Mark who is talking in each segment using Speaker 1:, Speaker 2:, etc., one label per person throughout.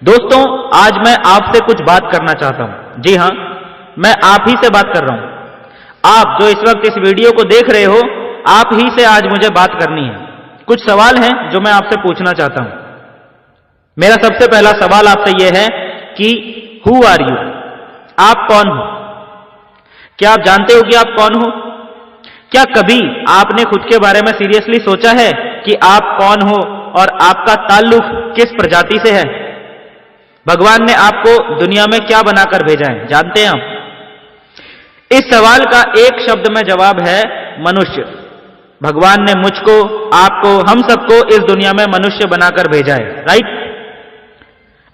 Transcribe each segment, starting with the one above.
Speaker 1: दोस्तों, आज मैं आपसे कुछ बात करना चाहता हूं। जी हां, मैं आप ही से बात कर रहा हूं। आप जो इस वक्त इस वीडियो को देख रहे हो, आप ही से आज मुझे बात करनी है। कुछ सवाल हैं जो मैं आपसे पूछना चाहता हूं। मेरा सबसे पहला सवाल आपसे यह है कि हु आर यू? आप कौन हो? क्या आप जानते हो कि आप कौन हो? क्या कभी आपने खुद के बारे में सीरियसली सोचा है कि आप कौन हो और आपका ताल्लुक किस प्रजाति से है? भगवान ने आपको दुनिया में क्या बनाकर भेजा है, जानते हैं आप? इस सवाल का एक शब्द में जवाब है मनुष्य। भगवान ने मुझको, आपको, हम सबको इस दुनिया में मनुष्य बनाकर भेजा है, राइट?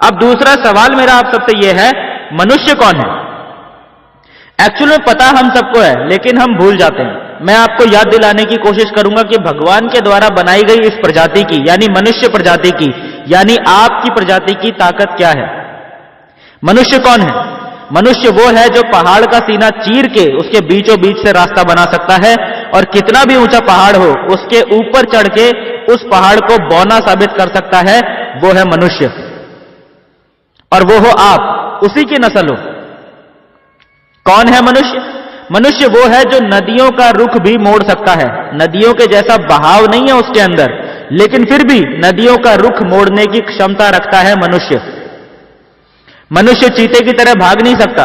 Speaker 1: अब दूसरा सवाल मेरा आप सबसे यह है, मनुष्य कौन है? एक्चुअल में पता हम सबको है, लेकिन हम भूल जाते हैं। मैं आपको याद दिलाने की कोशिश करूंगा कि भगवान के द्वारा बनाई गई इस प्रजाति की, यानी मनुष्य प्रजाति की, यानी आपकी प्रजाति की ताकत क्या है। मनुष्य कौन है? मनुष्य वो है जो पहाड़ का सीना चीर के उसके बीचों बीच से रास्ता बना सकता है, और कितना भी ऊंचा पहाड़ हो उसके ऊपर चढ़ के उस पहाड़ को बौना साबित कर सकता है। वो है मनुष्य, और वो हो आप, उसी की नस्ल हो। कौन है मनुष्य? मनुष्य वो है जो नदियों का रुख भी मोड़ सकता है। नदियों के जैसा बहाव नहीं है उसके अंदर, लेकिन फिर भी नदियों का रुख मोड़ने की क्षमता रखता है मनुष्य। मनुष्य चीते की तरह भाग नहीं सकता।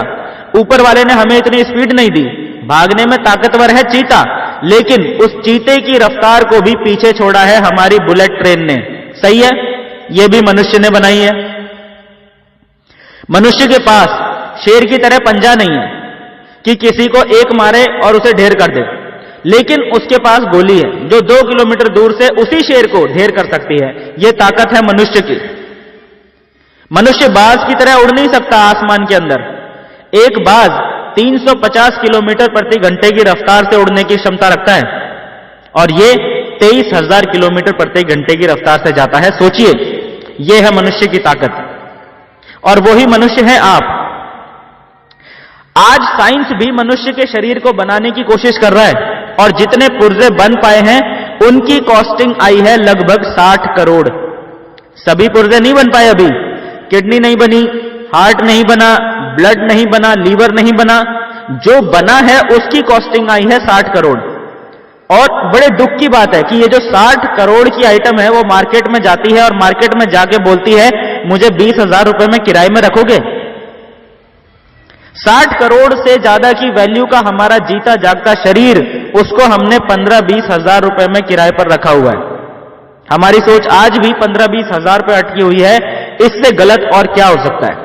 Speaker 1: ऊपर वाले ने हमें इतनी स्पीड नहीं दी। भागने में ताकतवर है चीता, लेकिन उस चीते की रफ्तार को भी पीछे छोड़ा है हमारी बुलेट ट्रेन ने। सही है? यह भी मनुष्य ने बनाई है। मनुष्य के पास शेर की तरह पंजा नहीं है कि किसी को एक मारे और उसे ढेर कर दे, लेकिन उसके पास गोली है जो 2 किलोमीटर दूर से उसी शेर को ढेर कर सकती है। यह ताकत है मनुष्य की। मनुष्य बाज की तरह उड़ नहीं सकता आसमान के अंदर। एक बाज 350 किलोमीटर प्रति घंटे की रफ्तार से उड़ने की क्षमता रखता है, और यह 23,000 किलोमीटर प्रति घंटे की रफ्तार से जाता है। सोचिए, यह है मनुष्य की ताकत, और वही मनुष्य है आप। आज साइंस भी मनुष्य के शरीर को बनाने की कोशिश कर रहा है, और जितने पुर्जे बन पाए हैं उनकी कॉस्टिंग आई है लगभग 60 करोड़। सभी पुर्जे नहीं बन पाए अभी। किडनी नहीं बनी, हार्ट नहीं बना, ब्लड नहीं बना, लीवर नहीं बना। जो बना है उसकी कॉस्टिंग आई है 60 करोड़। और बड़े दुख की बात है कि ये जो 60 करोड़ की आइटम है वो मार्केट में जाती है, और मार्केट में जाके बोलती है मुझे 20,000 रुपए में किराए में रखोगे। 60 करोड़ से ज्यादा की वैल्यू का हमारा जीता जागता शरीर, उसको हमने 15-20 हजार रुपए में किराए पर रखा हुआ है। हमारी सोच आज भी 15-20 हजार पर अटकी हुई है। इससे गलत और क्या हो सकता है?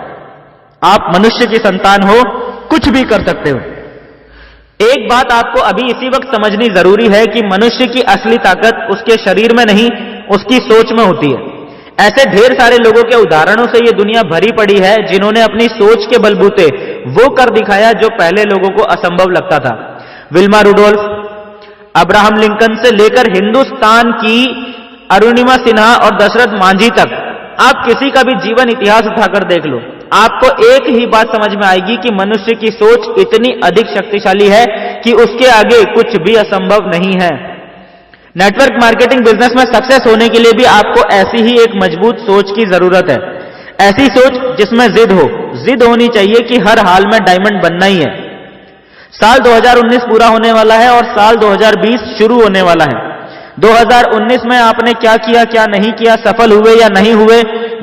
Speaker 1: आप मनुष्य की संतान हो, कुछ भी कर सकते हो। एक बात आपको अभी इसी वक्त समझनी जरूरी है कि मनुष्य की असली ताकत उसके शरीर में नहीं, उसकी सोच में होती है। ऐसे ढेर सारे लोगों के उदाहरणों से यह दुनिया भरी पड़ी है जिन्होंने अपनी सोच के बलबूते वो कर दिखाया जो पहले लोगों को असंभव लगता था। विल्मा रुडोल्फ, अब्राहम लिंकन से लेकर हिंदुस्तान की अरुणिमा सिन्हा और दशरथ मांझी तक, आप किसी का भी जीवन इतिहास उठाकर देख लो, आपको एक ही बात समझ में आएगी कि मनुष्य की सोच इतनी अधिक शक्तिशाली है कि उसके आगे कुछ भी असंभव नहीं है। नेटवर्क मार्केटिंग बिजनेस में सक्सेस होने के लिए भी आपको ऐसी ही एक मजबूत सोच की जरूरत है। ऐसी सोच जिसमें जिद हो। जिद होनी चाहिए कि हर हाल में डायमंड बनना ही है। साल 2019 पूरा होने वाला है और साल 2020 शुरू होने वाला है। 2019 में आपने क्या किया, क्या नहीं किया, सफल हुए या नहीं हुए,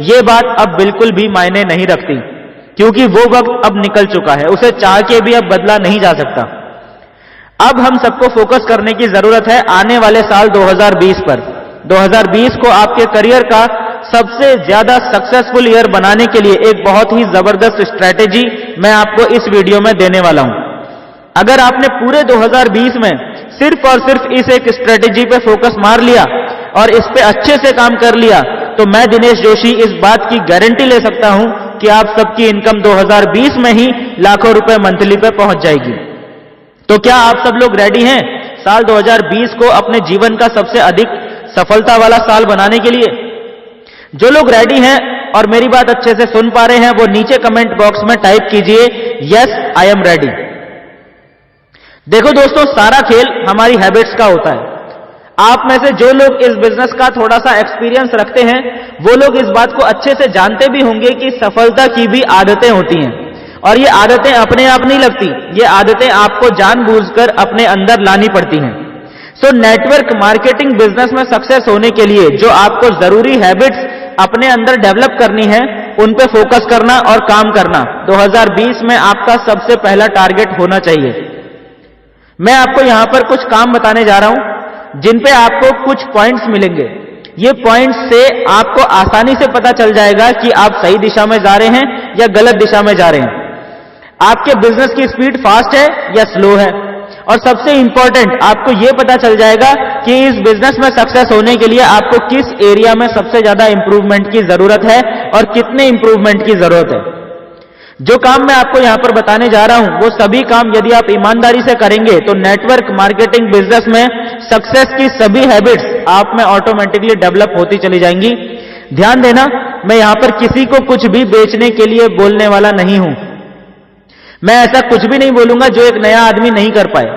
Speaker 1: ये बात अब बिल्कुल भी मायने नहीं रखती, क्योंकि वो वक्त अब निकल चुका है। उसे चाह के भी अब बदला नहीं जा सकता। अब हम सबको फोकस करने की जरूरत है आने वाले साल 2020 पर। 2020 को आपके करियर का सबसे ज्यादा सक्सेसफुल ईयर बनाने के लिए एक बहुत ही जबरदस्त स्ट्रेटेजी मैं आपको इस वीडियो में देने वाला हूं। अगर आपने पूरे 2020 में सिर्फ और सिर्फ इस एक स्ट्रेटेजी पे फोकस मार लिया और इस पे अच्छे से काम कर लिया, तो मैं दिनेश जोशी इस बात की गारंटी ले सकता हूं कि आप सबकी इनकम 2020 में ही लाखों रुपए मंथली पे पहुंच जाएगी। तो क्या आप सब लोग रेडी हैं साल 2020 को अपने जीवन का सबसे अधिक सफलता वाला साल बनाने के लिए? जो लोग रेडी हैं और मेरी बात अच्छे से सुन पा रहे हैं, वो नीचे कमेंट बॉक्स में टाइप कीजिए यस आई एम रेडी। देखो दोस्तों, सारा खेल हमारी हैबिट्स का होता है। आप में से जो लोग इस बिजनेस का थोड़ा सा एक्सपीरियंस रखते हैं वो लोग इस बात को अच्छे से जानते भी होंगे कि सफलता की भी आदतें होती हैं, और ये आदतें अपने आप नहीं लगती, ये आदतें आपको जानबूझकर अपने अंदर लानी पड़ती हैं। सो नेटवर्क मार्केटिंग बिजनेस में सक्सेस होने के लिए जो आपको जरूरी हैबिट्स अपने अंदर डेवलप करनी है, उन पे फोकस करना और काम करना 2020 में आपका सबसे पहला टारगेट होना चाहिए। मैं आपको यहां पर कुछ काम बताने जा रहा हूं जिन पे आपको कुछ पॉइंट्स मिलेंगे। ये पॉइंट्स से आपको आसानी से पता चल जाएगा कि आप सही दिशा में जा रहे हैं या गलत दिशा में जा रहे हैं, आपके बिजनेस की स्पीड फास्ट है या स्लो है, और सबसे इंपॉर्टेंट आपको यह पता चल जाएगा कि इस बिजनेस में सक्सेस होने के लिए आपको किस एरिया में सबसे ज्यादा इंप्रूवमेंट की जरूरत है और कितने इंप्रूवमेंट की जरूरत है। जो काम मैं आपको यहां पर बताने जा रहा हूं वो सभी काम यदि आप ईमानदारी से करेंगे तो नेटवर्क मार्केटिंग बिजनेस में सक्सेस की सभी हैबिट्स आप में ऑटोमेटिकली डेवलप होती चली जाएंगी। ध्यान देना, मैं यहां पर किसी को कुछ भी बेचने के लिए बोलने वाला नहीं हूं। मैं ऐसा कुछ भी नहीं बोलूंगा जो एक नया आदमी नहीं कर पाए।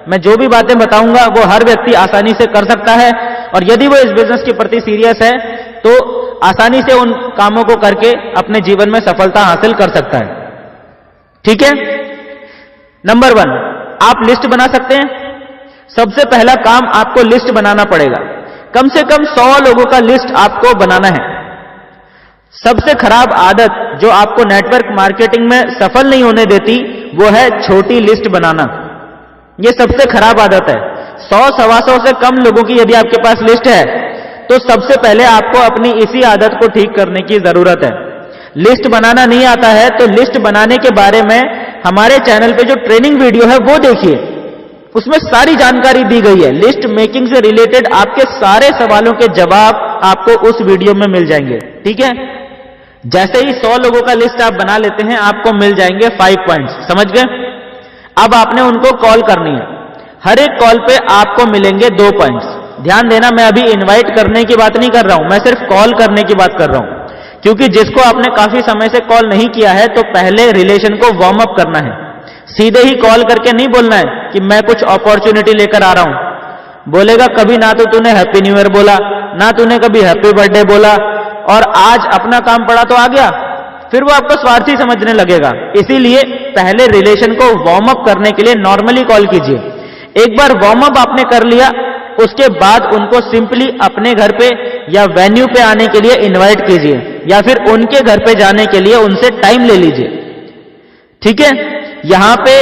Speaker 1: मैं जो भी बातें बताऊंगा वो हर व्यक्ति आसानी से कर सकता है, और यदि वो इस बिजनेस के प्रति सीरियस है तो आसानी से उन कामों को करके अपने जीवन में सफलता हासिल कर सकता है। ठीक है। नंबर 1, आप लिस्ट बना सकते हैं। सबसे पहला काम आपको लिस्ट बनाना पड़ेगा। कम से कम 100 लोगों का लिस्ट आपको बनाना है। सबसे खराब आदत जो आपको नेटवर्क मार्केटिंग में सफल नहीं होने देती वो है छोटी लिस्ट बनाना। ये सबसे खराब आदत है। 100-125 से कम लोगों की यदि आपके पास लिस्ट है तो सबसे पहले आपको अपनी इसी आदत को ठीक करने की जरूरत है। लिस्ट बनाना नहीं आता है तो लिस्ट बनाने के बारे में हमारे चैनल पे जो ट्रेनिंग वीडियो है वो देखिए, उसमें सारी जानकारी दी गई है। लिस्ट मेकिंग से रिलेटेड आपके सारे सवालों के जवाब आपको उस वीडियो में मिल जाएंगे। ठीक है। जैसे ही 100 लोगों का लिस्ट आप बना लेते हैं आपको मिल जाएंगे 5 पॉइंट्स। समझ गए? अब आपने उनको कॉल करनी है। हर एक कॉल पे आपको मिलेंगे 2 पॉइंट्स। ध्यान देना, मैं अभी इनवाइट करने की बात नहीं कर रहा हूं, मैं सिर्फ कॉल करने की बात कर रहा हूं, क्योंकि जिसको आपने काफी समय से कॉल नहीं किया है तो पहले रिलेशन को वार्म अप करना है। सीधे ही कॉल करके नहीं बोलना है कि मैं कुछ अपॉर्चुनिटी लेकर आ रहा हूं। बोलेगा कभी ना तो तूने हैप्पी न्यू ईयर बोला, ना तूने कभी हैप्पी बर्थडे बोला, और आज अपना काम पड़ा तो आ गया, फिर वो आपको स्वार्थी समझने लगेगा। इसीलिए पहले रिलेशन को वार्म अप करने के लिए नॉर्मली कॉल कीजिए। एक बार वार्म अप आपने कर लिया उसके बाद उनको सिंपली अपने घर पे या वेन्यू पे आने के लिए इनवाइट कीजिए, या फिर उनके घर पे जाने के लिए उनसे टाइम ले लीजिए। ठीक है। यहां पे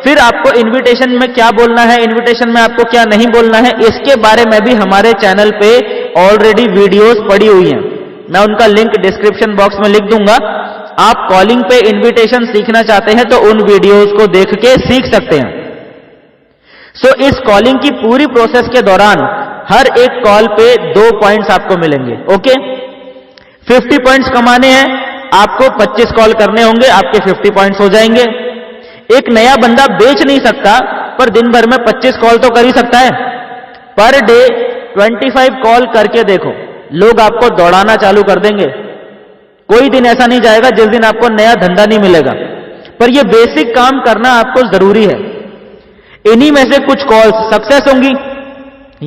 Speaker 1: फिर आपको इनविटेशन में क्या बोलना है, इनविटेशन में आपको क्या नहीं बोलना है, इसके बारे में भी हमारे चैनल पे ऑलरेडी वीडियोस पड़ी हुई हैं। मैं उनका लिंक डिस्क्रिप्शन बॉक्स में लिख दूंगा। आप कॉलिंग पे इनविटेशन सीखना चाहते हैं तो उन वीडियोस को देख के सीख सकते हैं। सो इस कॉलिंग की पूरी प्रोसेस के दौरान हर एक कॉल पे 2 पॉइंट्स आपको मिलेंगे। ओके। 50 पॉइंट्स कमाने हैं, आपको 25 कॉल करने होंगे, आपके 50 पॉइंट्स हो जाएंगे। एक नया बंदा बेच नहीं सकता पर दिन भर में 25 कॉल तो कर ही सकता है। पर डे 25 कॉल करके देखो, लोग आपको दौड़ाना चालू कर देंगे। कोई दिन ऐसा नहीं जाएगा जिस दिन आपको नया धंधा नहीं मिलेगा, पर यह बेसिक काम करना आपको जरूरी है। इन्हीं में से कुछ कॉल्स सक्सेस होंगी,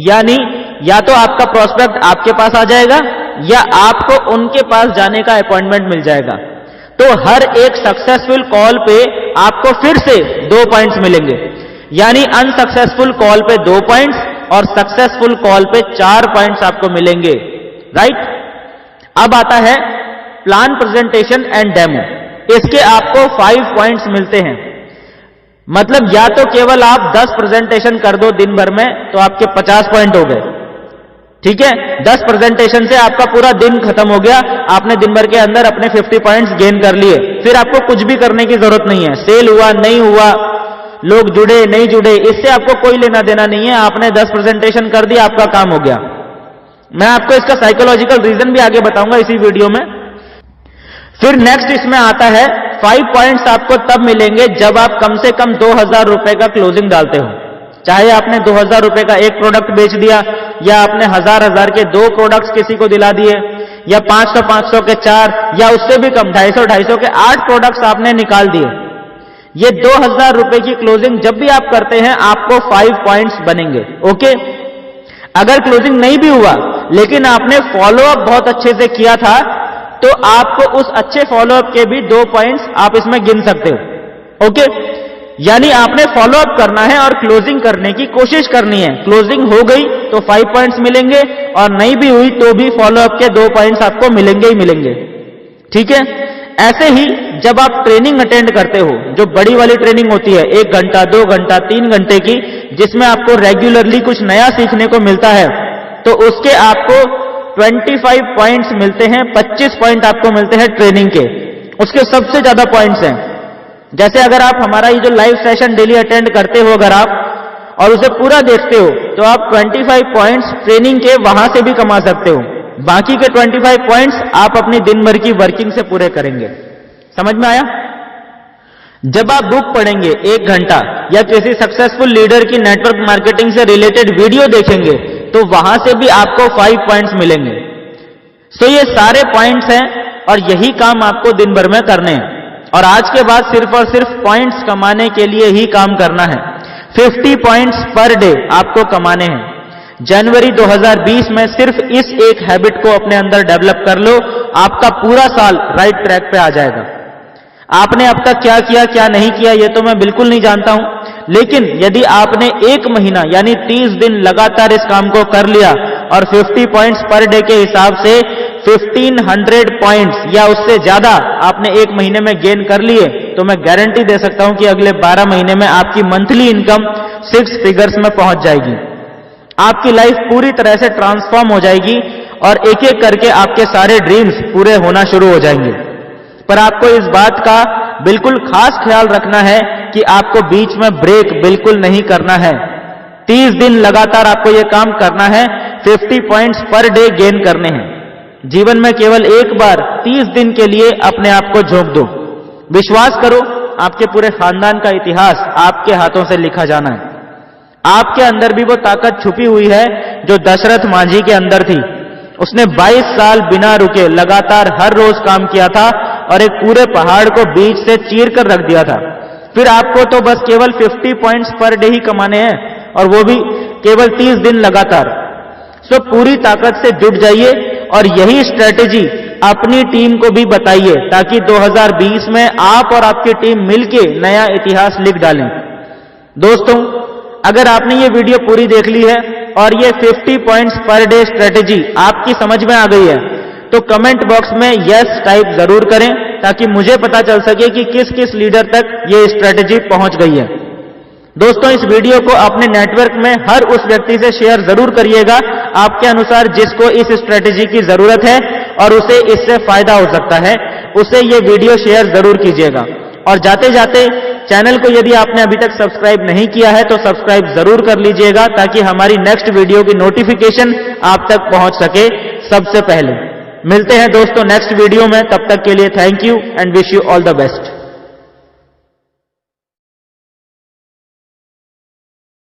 Speaker 1: यानी या तो आपका प्रोस्पेक्ट आपके पास आ जाएगा या आपको उनके पास जाने का अपॉइंटमेंट मिल जाएगा। तो हर एक सक्सेसफुल कॉल पे आपको फिर से 2 पॉइंट्स मिलेंगे, यानी अनसक्सेसफुल कॉल पे 2 पॉइंट्स और सक्सेसफुल कॉल पे 4 पॉइंट्स आपको मिलेंगे। राइट। अब आता है प्लान, प्रेजेंटेशन एंड डेमो। इसके आपको 5 पॉइंट्स मिलते हैं। मतलब या तो केवल आप 10 प्रेजेंटेशन कर दो दिन भर में तो आपके 50 पॉइंट हो गए। ठीक है। 10 प्रेजेंटेशन से आपका पूरा दिन खत्म हो गया, आपने दिन भर के अंदर अपने 50 पॉइंट्स गेन कर लिए। फिर आपको कुछ भी करने की जरूरत नहीं है। सेल हुआ नहीं हुआ, लोग जुड़े नहीं जुड़े, इससे आपको कोई लेना देना नहीं है। आपने 10 प्रेजेंटेशन कर दिया, आपका काम हो गया। मैं आपको इसका साइकोलॉजिकल रीजन भी आगे बताऊंगा इसी वीडियो में। फिर नेक्स्ट इसमें आता है 5 पॉइंट्स आपको तब मिलेंगे जब आप कम से कम 2000 रुपए का क्लोजिंग डालते हो। चाहे आपने 2000 रुपए का एक प्रोडक्ट बेच दिया, या आपने 1000 के 2 प्रोडक्ट्स किसी को दिला दिए, या 500 के 4, या उससे भी कम 250 के 8 प्रोडक्ट्स आपने निकाल दिए। ये 2000 रुपए की क्लोजिंग जब भी आप करते हैं आपको 5 पॉइंट्स बनेंगे। ओके। अगर क्लोजिंग नहीं भी हुआ लेकिन आपने फॉलोअप बहुत अच्छे से किया था, तो आपको उस अच्छे फॉलोअप के भी 2 पॉइंट्स आप इसमें गिन सकते हो। ओके, यानी आपने फॉलोअप करना है और क्लोजिंग करने की कोशिश करनी है। क्लोजिंग हो गई तो 5 पॉइंट्स मिलेंगे और नहीं भी हुई तो भी फॉलोअप के 2 पॉइंट्स आपको मिलेंगे ही मिलेंगे। ठीक है, ऐसे ही जब आप ट्रेनिंग अटेंड करते हो, जो बड़ी वाली ट्रेनिंग होती है 1 घंटा 2 घंटा 3 घंटे की, जिसमें आपको रेगुलरली कुछ नया सीखने को मिलता है, तो उसके आपको 25 पॉइंट्स मिलते हैं, 25 पॉइंट आपको मिलते हैं ट्रेनिंग के। उसके सबसे ज्यादा पॉइंट्स हैं। जैसे अगर आप हमारा ये जो लाइव सेशन डेली अटेंड करते हो अगर आप और उसे पूरा देखते हो, तो आप 25 पॉइंट्स ट्रेनिंग के वहां से भी कमा सकते हो। बाकी के 25 पॉइंट्स आप अपनी दिन भर की वर्किंग से पूरे करेंगे। समझ में आया? जब आप बुक पढ़ेंगे 1 घंटा या किसी सक्सेसफुल लीडर की नेटवर्क मार्केटिंग से रिलेटेड वीडियो देखेंगे, तो वहां से भी आपको 5 पॉइंट्स मिलेंगे। सो ये सारे पॉइंट्स हैं और यही काम आपको दिन भर में करने हैं। और आज के बाद सिर्फ और सिर्फ पॉइंट्स कमाने के लिए ही काम करना है। 50 पॉइंट्स पर डे आपको कमाने हैं। जनवरी 2020 में सिर्फ इस एक हैबिट को अपने अंदर डेवलप कर लो, आपका पूरा साल राइट ट्रैक पे आ जाएगा। आपने अब तक क्या किया क्या नहीं किया ये तो मैं बिल्कुल नहीं जानता हूं, लेकिन यदि आपने 1 महीना यानी 30 दिन लगातार इस काम को कर लिया और 50 पॉइंट्स पर डे के हिसाब से 1500 पॉइंट्स या उससे ज्यादा आपने 1 महीने में गेन कर लिए, तो मैं गारंटी दे सकता हूं कि अगले 12 महीने में आपकी मंथली इनकम 6 फिगर्स में पहुंच जाएगी। आपकी लाइफ पूरी तरह से ट्रांसफॉर्म हो जाएगी और एक एक करके आपके सारे ड्रीम्स पूरे होना शुरू हो जाएंगे। पर आपको इस बात का बिल्कुल खास ख्याल रखना है कि आपको बीच में ब्रेक बिल्कुल नहीं करना है। 30 दिन लगातार आपको यह काम करना है, 50 पॉइंट्स पर डे गेन करने हैं। जीवन में केवल एक बार 30 दिन के लिए अपने आप को झोंक दो। विश्वास करो, आपके पूरे खानदान का इतिहास आपके हाथों से लिखा जाना है। आपके अंदर भी वो ताकत छुपी हुई है जो दशरथ मांझी के अंदर थी। उसने 22 साल बिना रुके लगातार हर रोज काम किया था और एक पूरे पहाड़ को बीच से चीर कर रख दिया था। फिर आपको तो बस केवल 50 पॉइंट्स पर डे ही कमाने हैं, और वो भी केवल 30 दिन लगातार। सो पूरी ताकत से जुट जाइए और यही स्ट्रेटेजी अपनी टीम को भी बताइए, ताकि 2020 में आप और आपकी टीम मिलके नया इतिहास लिख डालें। दोस्तों, अगर आपने ये वीडियो पूरी देख ली है और ये 50 पॉइंट्स पर डे स्ट्रेटेजी आपकी समझ में आ गई है, तो कमेंट बॉक्स में यस टाइप जरूर करें, ताकि मुझे पता चल सके कि किस किस लीडर तक ये स्ट्रेटेजी पहुंच गई है। दोस्तों, इस वीडियो को अपने नेटवर्क में हर उस व्यक्ति से शेयर जरूर करिएगा आपके अनुसार जिसको इस स्ट्रेटेजी की जरूरत है और उसे इससे फायदा हो सकता है, उसे ये वीडियो शेयर जरूर कीजिएगा। और जाते जाते चैनल को यदि आपने अभी तक सब्सक्राइब नहीं किया है तो सब्सक्राइब जरूर कर लीजिएगा, ताकि हमारी नेक्स्ट वीडियो की नोटिफिकेशन आप तक पहुंच सके सबसे पहले। मिलते हैं दोस्तों नेक्स्ट वीडियो में, तब तक के लिए thank you and wish you all the best.